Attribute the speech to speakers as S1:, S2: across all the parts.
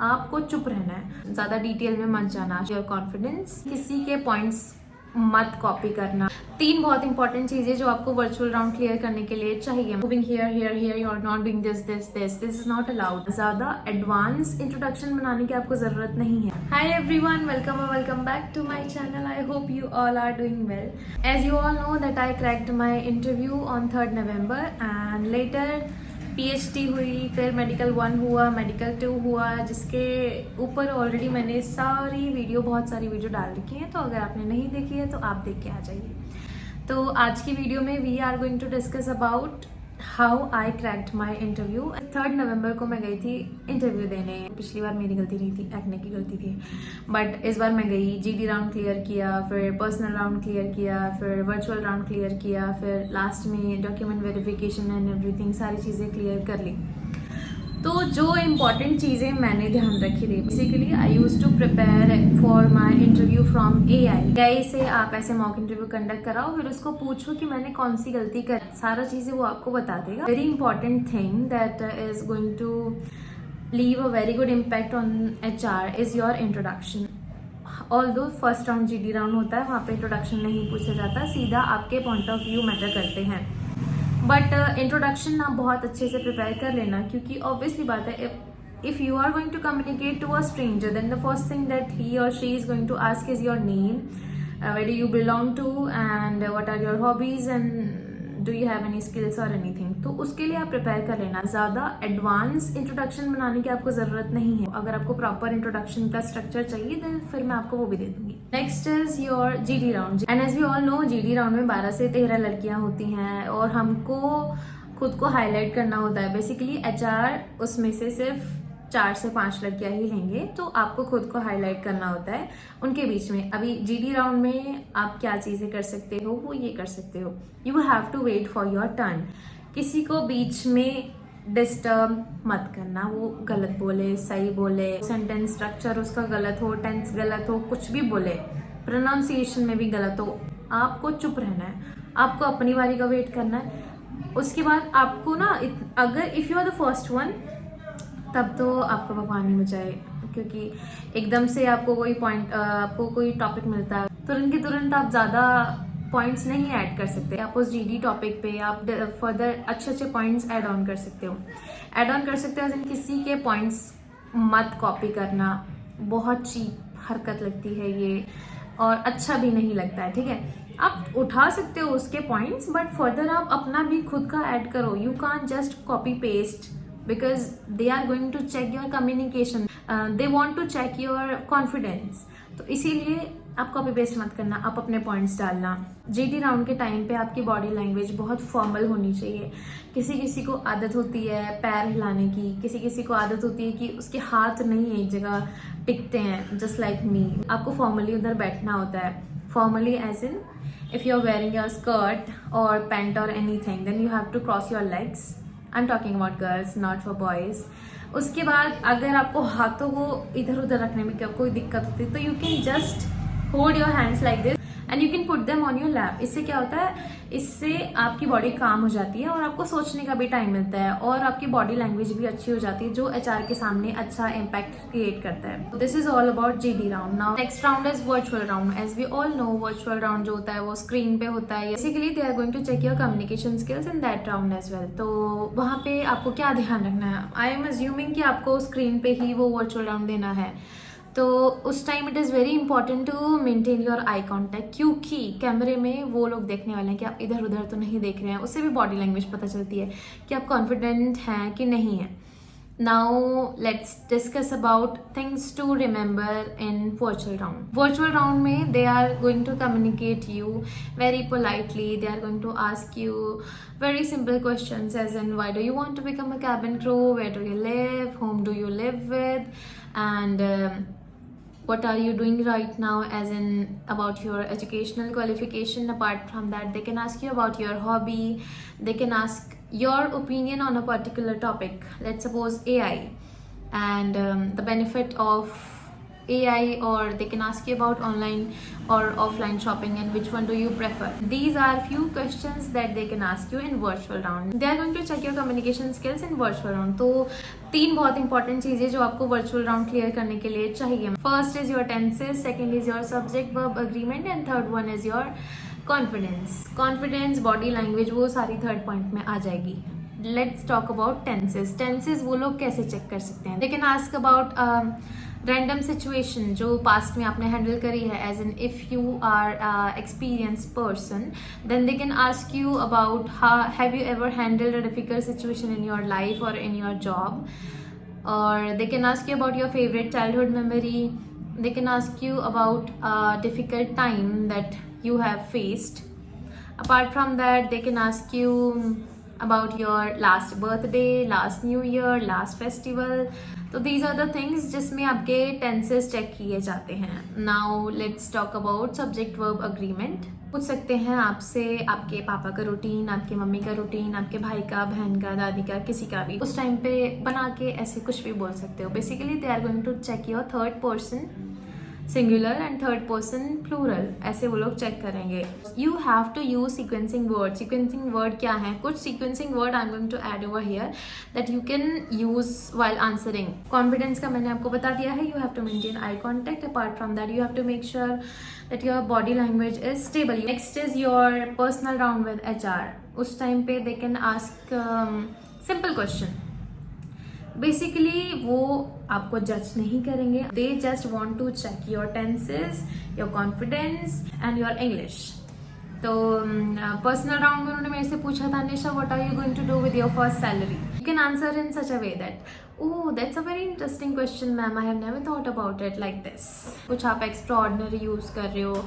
S1: आपको चुप रहना है, ज्यादा डिटेल में मत जाना। योर कॉन्फिडेंस, किसी के पॉइंट्स मत कॉपी करना। 3 बहुत इंपॉर्टेंट चीजें जो आपको वर्चुअल राउंड क्लियर करने के लिए चाहिए। Moving here here here, you are not doing this is not allowed. ज्यादा एडवांस इंट्रोडक्शन बनाने की आपको जरूरत नहीं है। Hi everyone, welcome back to my channel. I hope you all are doing well. As you all know that I cracked my interview on 3rd November and later PhD हुई, फिर medical 1 हुआ, medical 2 हुआ, जिसके ऊपर already मैंने बहुत सारी video डाल रखी है। तो अगर आपने नहीं देखी है तो आप देख के आ जाइए। तो आज की वीडियो में we are going to discuss about how I cracked my interview. 3rd November को मैं गई थी इंटरव्यू देने। पिछली बार मेरी गलती नहीं थी, एक्ने की गलती थी, बट इस बार मैं गई, GD राउंड क्लियर किया, फिर पर्सनल राउंड क्लियर किया, फिर वर्चुअल राउंड क्लियर किया, फिर लास्ट में डॉक्यूमेंट वेरिफिकेशन एंड एवरीथिंग, सारी चीज़ें क्लियर कर ली। तो जो इम्पॉर्टेंट चीज़ें मैंने ध्यान रखी थी, basically I use to prepare for my interview from AI से। आप ऐसे मॉक इंटरव्यू कंडक्ट कराओ, फिर उसको पूछो कि मैंने कौन सी गलती कर, सारा चीज़ें वो आपको बता देगा। Very important thing that is going to leave a very good impact on HR is your introduction. Although first round GD round होता है, वहाँ पे इंट्रोडक्शन नहीं पूछा जाता, सीधा आपके पॉइंट ऑफ व्यू मैटर करते हैं। बट इंट्रोडक्शन आप बहुत अच्छे से प्रिपेयर कर लेना, क्योंकि ऑब्वियसली बात है, if you are going to communicate to a stranger, then the first thing that he or she is going to ask is your name, where do you belong to, and what are your hobbies, and do you have any skills or anything। तो उसके लिए आप prepare कर लेना। ज़्यादा advance introduction बनाने की आपको ज़रूरत नहीं है। अगर आपको प्रॉपर इंट्रोडक्शन का स्ट्रक्चर चाहिए तो फिर मैं आपको वो भी दे दूंगी। Next is your GD round, and as we all know GD round में 12 से 13 लड़कियां होती हैं और हमको खुद को हाईलाइट करना होता है। बेसिकली HR उसमें से सिर्फ 4 से 5 लड़कियां ही लेंगे, तो आपको खुद को हाईलाइट करना होता है उनके बीच में। अभी GD राउंड में आप क्या चीजें कर सकते हो, वो ये कर सकते हो, you have to wait for your turn. किसी को बीच में डिस्टर्ब मत करना, वो गलत बोले, सही बोले, सेंटेंस स्ट्रक्चर उसका गलत हो, टेंस गलत हो, कुछ भी बोले, प्रोनाउंसिएशन में भी गलत हो, आपको चुप रहना है, आपको अपनी बारी का वेट करना है। उसके बाद आपको ना, अगर if you are the first one, तब तो आपको भगवान ही बचाए, क्योंकि एकदम से आपको कोई टॉपिक मिलता है, तुरंत की तुरंत आप ज्यादा पॉइंट्स नहीं ऐड कर सकते। आप उस GD टॉपिक पे आप फर्दर अच्छे पॉइंट्स ऐड ऑन कर सकते हो। किसी के पॉइंट्स मत कॉपी करना, बहुत चीप हरकत लगती है ये, और अच्छा भी नहीं लगता है, ठीक है। आप उठा सकते हो उसके पॉइंट्स, बट फर्दर आप अपना भी खुद का ऐड करो। You can't just copy paste, because they are going to check your communication, they want to check your confidence। तो इसीलिए आप कॉपी पेस्ट मत करना, आप अपने पॉइंट्स डालना। GD राउंड के टाइम पे आपकी बॉडी लैंग्वेज बहुत फॉर्मल होनी चाहिए। किसी को आदत होती है पैर हिलाने की, किसी को आदत होती है कि उसके हाथ नहीं एक जगह टिकते हैं, जस्ट लाइक मी। आपको फॉर्मली उधर बैठना होता है। Formally as in if you are wearing your skirt और पैंट और anything, then you have to cross your legs. I am talking about girls, not for boys. उसके बाद अगर आपको हाथों को इधर उधर रखने में कोई दिक्कत होती है, तो you can just hold your hands like this and you can put them on your lap. इससे क्या होता है, इससे आपकी बॉडी काम हो जाती है और आपको सोचने का भी टाइम मिलता है, और आपकी बॉडी लैंग्वेज भी अच्छी हो जाती है, जो HR के सामने अच्छा इम्पैक्ट क्रिएट करता है। This is all about GD round. Now next round is virtual round. As we all know, virtual round जो होता है वो स्क्रीन पे होता है। Basically they are going to check your communication skills in that round as well. तो वहाँ पे आपको क्या ध्यान रखना है, आई एम अज्यूमिंग कि आपको स्क्रीन पे ही वो वर्चुअल राउंड देना है। तो उस time it is very important to maintain your eye contact, क्योंकि कैमरे में वो लोग देखने वाले हैं कि आप इधर उधर तो नहीं देख रहे हैं। उससे भी बॉडी लैंग्वेज पता चलती है कि आप कॉन्फिडेंट हैं कि नहीं है। Now let's discuss about things to remember in virtual round. Virtual round में they are going to communicate you very politely. They are going to ask you very simple questions as in why do you want to become a cabin crew, where do you live, whom do you live with, and what are you doing right now, as in about your educational qualification. Apart from that, they can ask you about your hobby, they can ask your opinion on a particular topic, let's suppose AI, and the benefit of AI, or they can ask you about online or offline shopping and which one do you prefer. These are few questions that they can ask you in virtual round. They are going to check your communication skills in virtual round. तो 3 बहुत important चीजें जो आपको virtual round clear करने के लिए चाहिए. First is your tenses, second is your subject verb agreement and third one is your confidence, body language, वो सारी थर्ड पॉइंट में आ जाएगी. Let's talk about tenses. Tenses वो लोग कैसे चेक कर सकते हैं? They can ask about random situation जो पास्ट में आपने हैंडल करी है, as in if you are experienced person, then they can ask you about have you ever handled a difficult situation in your life और in your job, or they can ask you about your favorite childhood memory. They can ask you about a difficult time that you have faced. Apart from that, they can ask you about your last birthday, last new year, last festival. So these are the things जिसमें आपके tenses check किए जाते हैं. Now let's talk about subject verb agreement. पूछ सकते हैं आपसे आपके पापा का रूटीन, आपके मम्मी का रूटीन, आपके भाई का, बहन का, दादी का, किसी का भी उस टाइम पे बना के ऐसे कुछ भी बोल सकते हो. Basically they are going to check your third person singular and third person plural, ऐसे वो लोग चेक करेंगे. You have to use sequencing word. Sequencing word क्या है? कुछ sequencing word I am going to add over here that you can use while answering. Confidence का मैंने आपको बता दिया है. You have to maintain eye contact. Apart from that you have to make sure that your body language is stable. Next is your personal round with HR. उस time पे they can ask simple question. Basically वो आपको जज नहीं करेंगे. They just want to check your tenses, your confidence and your English. तो personal round में उन्होंने मेरे से पूछा था, Nisha what are you going to do with your first salary? You can answer in such a way that oh that's a very interesting question ma'am, I have never thought about it like this. कुछ आप extra ordinary use कर रहे हो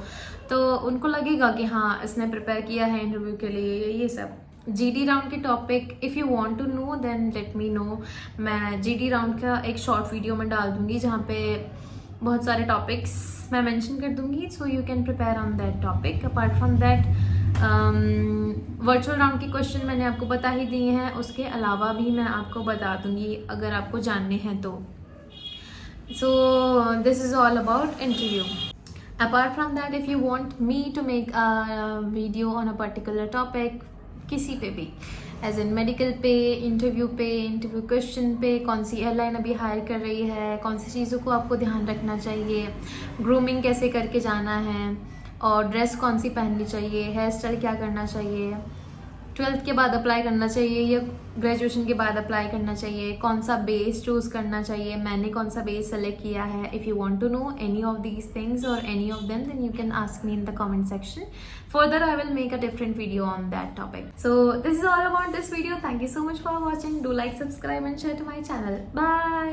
S1: तो उनको लगेगा कि हाँ इसने प्रिपेयर किया है इंटरव्यू के लिए. ये सब GD राउंड के topic if you want to know then let me know. मैं GD राउंड का एक शॉर्ट वीडियो में डाल दूंगी जहाँ पे बहुत सारे टॉपिक्स मैं मेंशन कर दूंगी, so you can prepare on that topic. Apart from that virtual round के क्वेश्चन मैंने आपको बता ही दिए हैं. उसके अलावा भी मैं आपको बता दूंगी अगर आपको जानने हैं तो. So this is all about interview. Apart from that, if you want me to make a video on a particular topic, किसी पे भी, एज इन मेडिकल पे, इंटरव्यू क्वेश्चन पे, कौन सी एयरलाइन अभी हायर कर रही है, कौन सी चीज़ों को आपको ध्यान रखना चाहिए, ग्रूमिंग कैसे करके जाना है, और ड्रेस कौन सी पहननी चाहिए, हेयर स्टाइल क्या करना चाहिए, 12th के बाद अप्लाई करना चाहिए या ग्रेजुएशन के बाद अप्लाई करना चाहिए, कौन सा बेस चूज करना चाहिए, मैंने कौन सा बेस सेलेक्ट किया है. If you want to know any of these things और any of them then you can ask me in the comment section. Further, I will make a different video on that topic. So this is all about this video. Thank you so much for watching. Do like, subscribe and share to my channel. Bye.